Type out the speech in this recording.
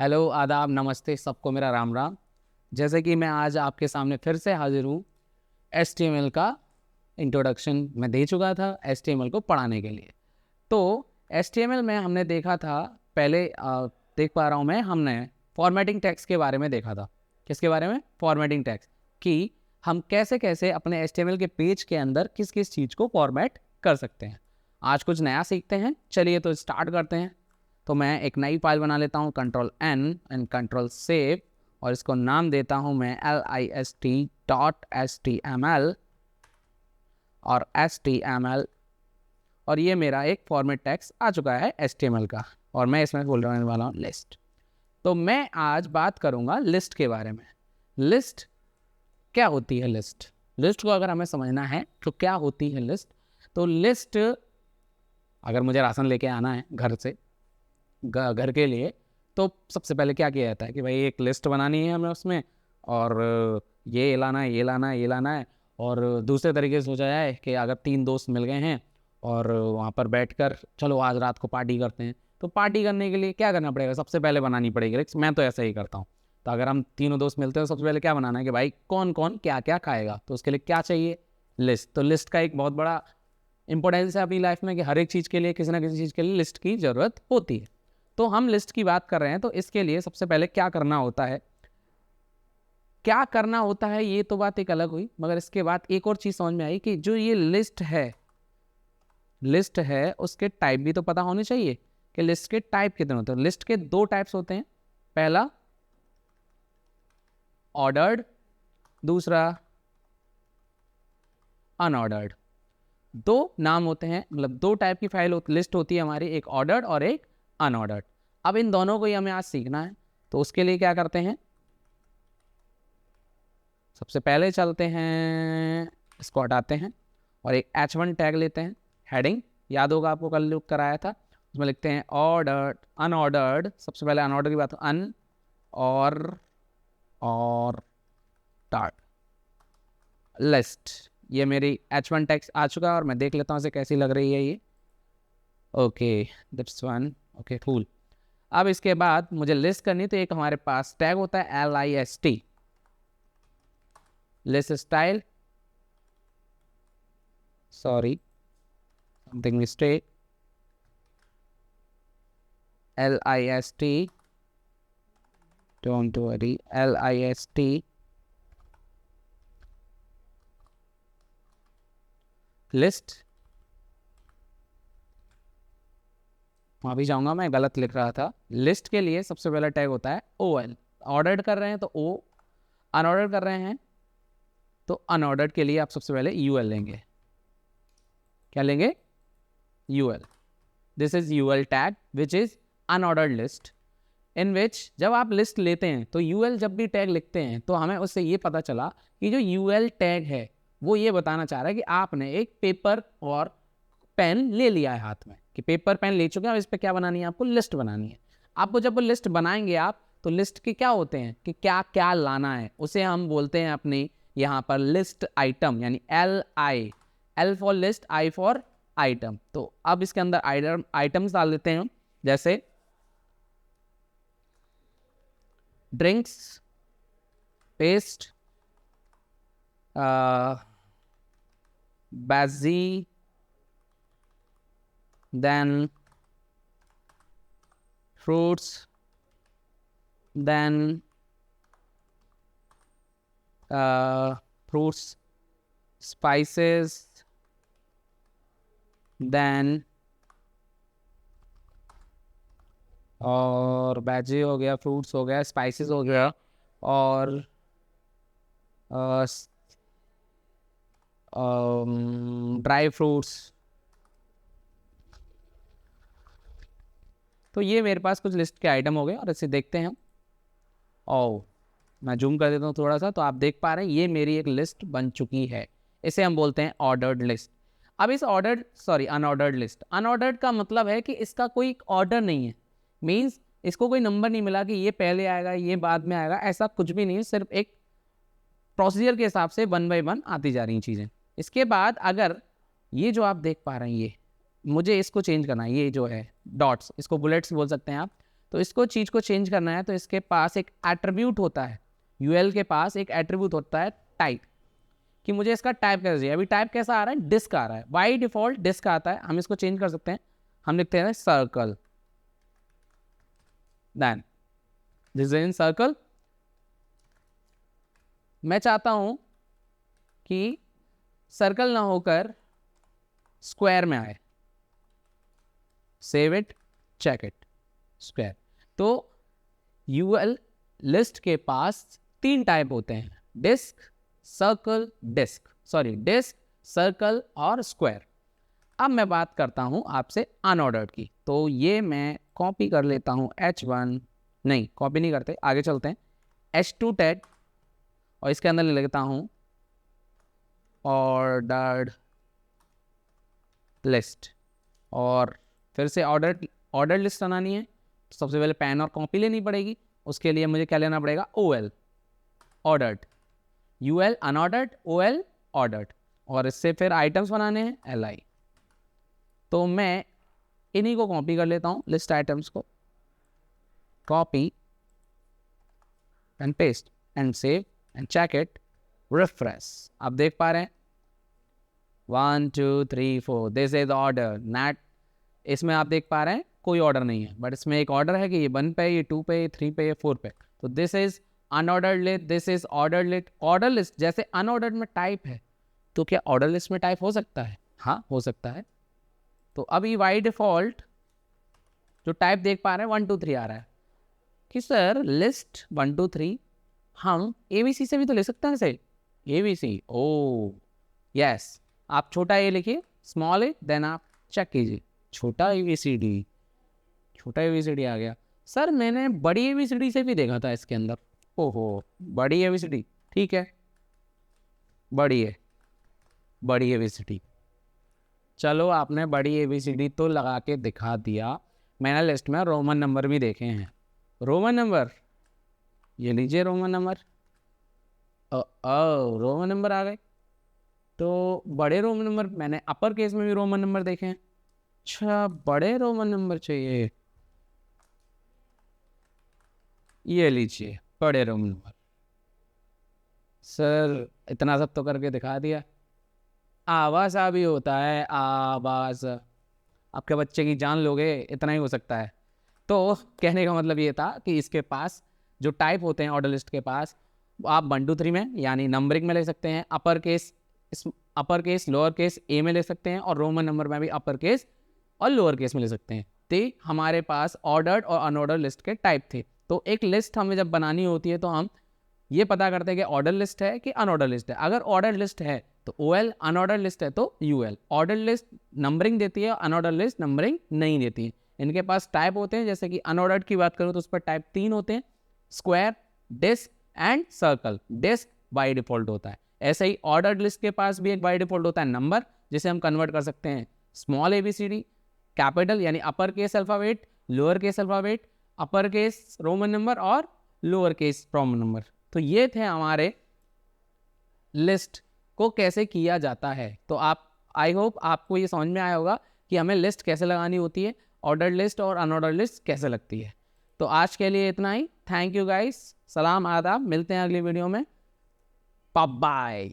Hello, आदाब, नमस्ते, सबको मेरा राम राम। जैसे कि मैं आज आपके सामने फिर से हाजिर हूँ। HTML का इंट्रोडक्शन मैं दे चुका था HTML को पढ़ाने के लिए। तो HTML में हमने देखा था पहले देख पा रहा हूँ मैं, हमने फॉर्मेटिंग टैग्स के बारे में देखा था। किसके बारे में? फॉर्मेटिंग टैग्स, कि हम कैसे कैसे अपने HTML के पेज के अंदर किस किस चीज़ को फॉर्मेट कर सकते हैं। आज कुछ नया सीखते हैं, चलिए तो स्टार्ट करते हैं। तो मैं एक नई फाइल बना लेता हूँ, Ctrl+N एंड Ctrl+सेव, और इसको नाम देता हूँ मैं list.html और HTML, और ये मेरा एक फॉर्मेट टैग्स आ चुका है HTML का, और मैं इसमें बोल रने वाला हूँ लिस्ट। तो मैं आज बात करूँगा लिस्ट के बारे में। लिस्ट क्या होती है? लिस्ट को अगर हमें समझना है तो क्या होती है लिस्ट। तो लिस्ट, अगर मुझे राशन लेके आना है घर से घर के लिए, तो सबसे पहले क्या किया जाता है कि भाई एक लिस्ट बनानी है हमें उसमें, और ये लाना है, ये लाना है, ये लाना है। और दूसरे तरीके से सोचा जाए कि अगर 3 दोस्त मिल गए हैं और वहाँ पर बैठकर चलो आज रात को पार्टी करते हैं, तो पार्टी करने के लिए क्या करना पड़ेगा? सबसे पहले बनानी पड़ेगी लिस्ट। मैं तो ऐसा ही करता हूँ। तो अगर हम तीनों दोस्त मिलते हैं तो सबसे पहले क्या बनाना है कि भाई कौन कौन क्या क्या खाएगा, तो उसके लिए क्या चाहिए? लिस्ट। तो लिस्ट का एक बहुत बड़ा इंपॉर्टेंस है अपनी लाइफ में कि हर एक चीज़ के लिए, किसी ना किसी चीज़ के लिए लिस्ट की ज़रूरत होती है। तो हम लिस्ट की बात कर रहे हैं, तो इसके लिए सबसे पहले क्या करना होता है, ये तो बात एक अलग हुई, मगर इसके बाद एक और चीज़ समझ में आई कि जो ये लिस्ट है उसके टाइप भी तो पता होने चाहिए कि लिस्ट के टाइप कितने होते हैं। लिस्ट के 2 टाइप्स होते हैं, पहला ऑर्डर्ड, दूसरा अनऑर्डर्ड। 2 नाम होते हैं, मतलब 2 टाइप की लिस्ट होती है हमारी, एक ऑर्डर्ड और एक अनऑर्डर्ड। अब इन दोनों को ही हमें आज सीखना है, तो उसके लिए क्या करते हैं, सबसे पहले चलते हैं, इसको हटाते हैं और एक H1 टैग लेते हैं। हेडिंग याद होगा आपको, कल लुक कराया था, उसमें लिखते हैं ऑर्डर्ड, अनऑर्डर्ड। सबसे पहले अनऑर्डर की बात, अन और टार्ट लिस्ट। ये मेरी H1 टैग्स आ चुका है और मैं देख लेता हूँ इसे कैसी लग रही है ये। Okay, that's one. Okay, cool. अब इसके बाद मुझे लिस्ट करनी, तो एक हमारे पास टैग होता है LIST, list style, sorry something mistake, LIST, don't worry, LIST list. वहाँ भी जाऊँगा, मैं गलत लिख रहा था। लिस्ट के लिए सबसे पहला टैग होता है OL। ऑर्डर कर रहे हैं तो O, अनऑर्डर कर रहे हैं तो अनऑर्डर्ड के लिए आप सबसे पहले UL लेंगे। क्या लेंगे? UL। This is UL tag which is unordered list, in which जब आप लिस्ट लेते हैं तो UL जब भी टैग लिखते हैं तो हमें उससे ये पता चला कि जो UL टैग है वो ये बताना चाह रहा है कि आपने एक पेपर और पेन ले लिया है हाथ में, कि पेपर पेन ले चुके हैं और इस पर क्या बनानी है, आपको लिस्ट बनानी है। आपको जब वो लिस्ट बनाएंगे आप, तो लिस्ट के क्या होते हैं कि क्या क्या लाना है, उसे हम बोलते हैं अपने यहाँ पर लिस्ट आइटम, यानी LI, L for list, I for item. तो अब इसके अंदर आइटम्स डाल देते हैं, जैसे ड्रिंक्स, पेस्ट, बैजी, then fruits, then fruits, spices, then और बैजी हो गया, फ्रूट्स हो गया, स्पाइसेस हो गया, और ड्राई फ्रूट्स। तो ये मेरे पास कुछ लिस्ट के आइटम हो गए, और इसे देखते हैं। ओ, मैं जूम कर देता हूँ थोड़ा सा, तो आप देख पा रहे हैं ये मेरी एक लिस्ट बन चुकी है। इसे हम बोलते हैं ऑर्डर्ड लिस्ट। अब इस अनऑर्डर्ड लिस्ट, अनऑर्डर्ड का मतलब है कि इसका कोई ऑर्डर नहीं है, मीन्स इसको कोई नंबर नहीं मिला कि ये पहले आएगा ये बाद में आएगा, ऐसा कुछ भी नहीं है। सिर्फ एक प्रोसीजर के हिसाब से 1 बाय 1 आती जा रही हैं चीज़ें। इसके बाद अगर ये जो आप देख पा रहे हैं, ये मुझे इसको चेंज करना है, ये जो है डॉट्स, इसको बुलेट्स बोल सकते हैं आप। तो इसको चीज़ को चेंज करना है तो इसके पास एक एट्रीब्यूट होता है, यूएल के पास एक एट्रीब्यूट होता है टाइप, कि मुझे इसका टाइप कैसे चाहिए। अभी टाइप कैसा आ रहा है, डिस्क आ रहा है, बाई डिफॉल्ट डिस्क आता है। हम इसको चेंज कर सकते हैं, हम लिखते हैं circle, then this is in circle. मैं चाहता हूं कि सर्कल ना होकर स्क्वायर में आए, save it, check it, square. तो यूएल लिस्ट के पास 3 टाइप होते हैं, डिस्क, सर्कल, डिस्क, सर्कल और स्क्वायर। अब मैं बात करता हूं आपसे अनऑर्डर्ड की, तो ये मैं कॉपी कर लेता हूं H1, नहीं कॉपी नहीं करते, आगे चलते हैं, H2 टैग, और इसके अंदर ले लेता हूं ऑर्डर्ड लिस्ट। और फिर से ऑर्डर लिस्ट बनानी है तो सबसे पहले पेन और कॉपी लेनी पड़ेगी। उसके लिए मुझे क्या लेना पड़ेगा, OL ordered, UL unordered, OL ordered, और इससे फिर आइटम्स बनाने हैं LI। तो मैं इन्हीं को कॉपी कर लेता हूँ, लिस्ट आइटम्स को, copy and paste and save and check it, refresh. आप देख पा रहे हैं 1 2 3 4 दिस इज ऑर्डर नैट। इसमें आप देख पा रहे हैं कोई ऑर्डर नहीं है, बट इसमें एक ऑर्डर है कि ये 1 पे, ये 2 पे, ये 3 पे, ये 4 पे। तो this is unordered list, this is order list. Order list जैसे अनऑर्डर्ड में टाइप है, तो क्या ऑर्डर लिस्ट में टाइप हो सकता है? हाँ हो सकता है। तो अभी बाई डिफॉल्ट जो टाइप देख पा रहे हैं 1 2 3 आ रहा है कि सर लिस्ट 1 2 3 हम ABC से भी तो ले सकते हैं सर, ABC। ओ यस, आप छोटा ए लिखिए, स्मॉल ए, देन आप चेक कीजिए, छोटा ABCD, छोटा ABCD आ गया। सर मैंने बड़ी ABCD से भी देखा था इसके अंदर। ओहो, बड़ी ABCD, ठीक है, बड़ी है, बड़ी ABCD। चलो आपने बड़ी ABCD तो लगा के दिखा दिया, मैंने लिस्ट में रोमन नंबर भी देखे हैं। रोमन नंबर, ये लीजिए रोमन नंबर, रोमन नंबर आ गए। तो बड़े रोमन नंबर, मैंने अपर केस में भी रोमन नंबर देखे हैं। अच्छा, बड़े रोमन नंबर चाहिए, ये लीजिए बड़े रोमन नंबर। सर इतना सब तो करके दिखा दिया, आवाज़ भी होता है, आवाज़ आपके बच्चे की जान लोगे, इतना ही हो सकता है। तो कहने का मतलब ये था कि इसके पास जो टाइप होते हैं ऑर्डर लिस्ट के पास, आप 1 2 3 में यानी नंबरिंग में ले सकते हैं, अपर केस लोअर केस ए में ले सकते हैं, और रोमन नंबर में भी अपर केस और लोअर केस में ले सकते हैं। तो हमारे पास ऑर्डर्ड और अनऑर्डर्ड लिस्ट के टाइप थे। तो एक लिस्ट हमें जब बनानी होती है तो हम ये पता करते हैं कि ऑर्डर लिस्ट है कि अनऑर्डर लिस्ट है। अगर ऑर्डर लिस्ट है तो OL, अनऑर्डर लिस्ट है तो UL। ऑर्डर लिस्ट नंबरिंग देती है, अनऑर्डर लिस्ट नंबरिंग नहीं देती है। इनके पास टाइप होते हैं, जैसे कि अनऑर्डर्ड की बात करूँ तो उस पर टाइप 3 होते हैं, square, disc and circle. Disc by default होता है। ऐसे ही ऑर्डर लिस्ट के पास भी एक बाई डिफॉल्ट होता है नंबर, जिसे हम कन्वर्ट कर सकते हैं स्मॉल ABCD, कैपिटल यानी upper case alphabet, lower case alphabet, upper case Roman number और लोअर केस रोमन नंबर। तो ये थे हमारे लिस्ट को कैसे किया जाता है। तो आप, आई होप आपको ये समझ में आया होगा कि हमें लिस्ट कैसे लगानी होती है, ऑर्डर लिस्ट और अनऑर्डर लिस्ट कैसे लगती है। तो आज के लिए इतना ही। थैंक यू गाइस, सलाम आदाब, मिलते हैं अगली वीडियो में, बाय बाय।